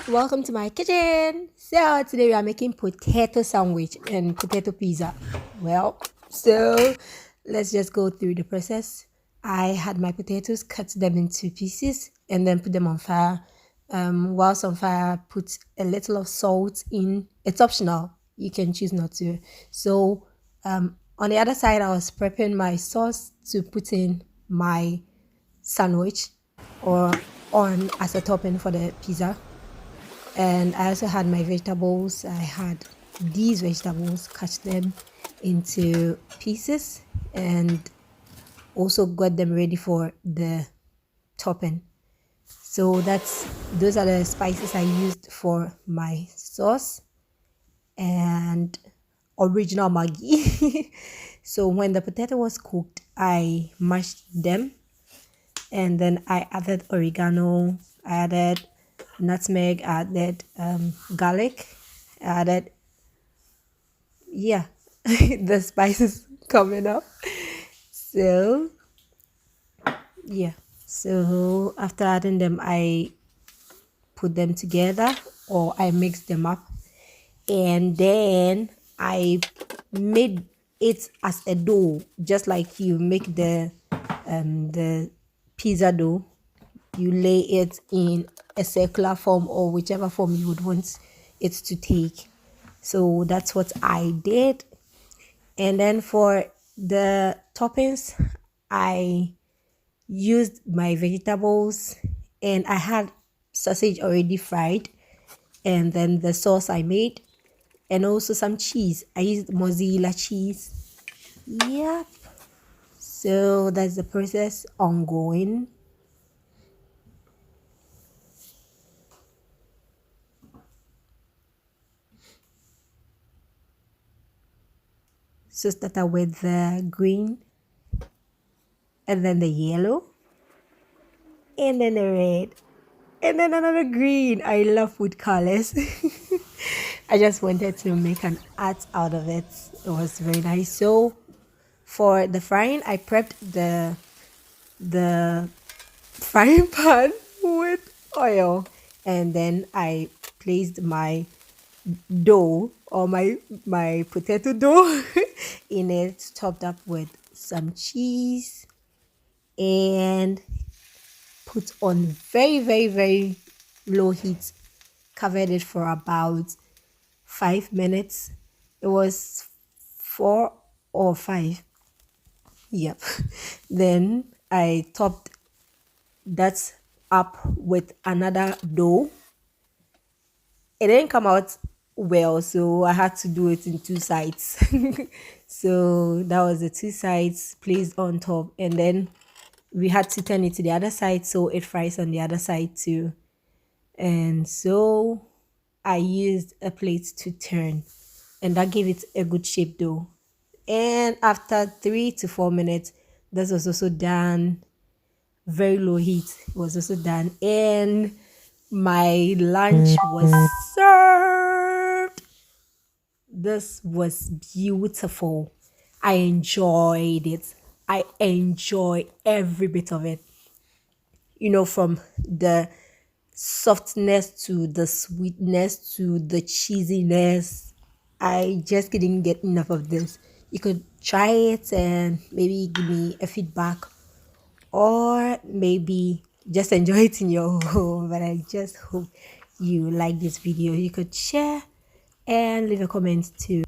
welcome to my kitchen. So today we are making potato sandwich and potato pizza. So let's just go through the process. I had my potatoes, cut them into pieces and then put them on fire. Whilst on fire, put a little of salt in. It's optional, you can choose not to. So on the other side, I was prepping my sauce to put in my sandwich or on as a topping for the pizza. And I also had my vegetables. I had these vegetables, cut them into pieces and also got them ready for the topping. So those are the spices I used for my sauce and original Maggi. So when the potato was cooked, I mashed them and then I added oregano, I added nutmeg, I added garlic, I added, the spices coming up. So yeah, so after adding them, I put them together or I mixed them up, and then I made it as a dough, just like you make the pizza dough. You lay it in a circular form or whichever form you would want it to take. So that's what I did. And then for the toppings, I used my vegetables and I had sausage already fried, and then the sauce I made, and also some cheese. I used mozzarella cheese. Yep. So that's the process ongoing. So started with the green and then the yellow and then the red and then another green. I love food colors. I just wanted to make an art out of it. It was very nice. So for the frying, I prepped the frying pan with oil, and then I placed my dough or my potato dough in it, topped up with some cheese, and put on very, very, very low heat. Covered it for about 5 minutes. It was 4 or 5. Yep. Then I topped that up with another dough. It didn't come out well, so I had to do it in two sides. So that was the two sides placed on top, and then we had to turn it to the other side so it fries on the other side too. And so I used a plate to turn, and that gave it a good shape though. And after 3 to 4 minutes, this was also done. Very low heat was also done, and my lunch was served. This was beautiful. I enjoyed it. I enjoy every bit of it. From the softness to the sweetness to the cheesiness. I just couldn't get enough of this. You could try it and maybe give me a feedback, or maybe just enjoy it in your home. But I just hope you like this video. You could share and leave a comment too.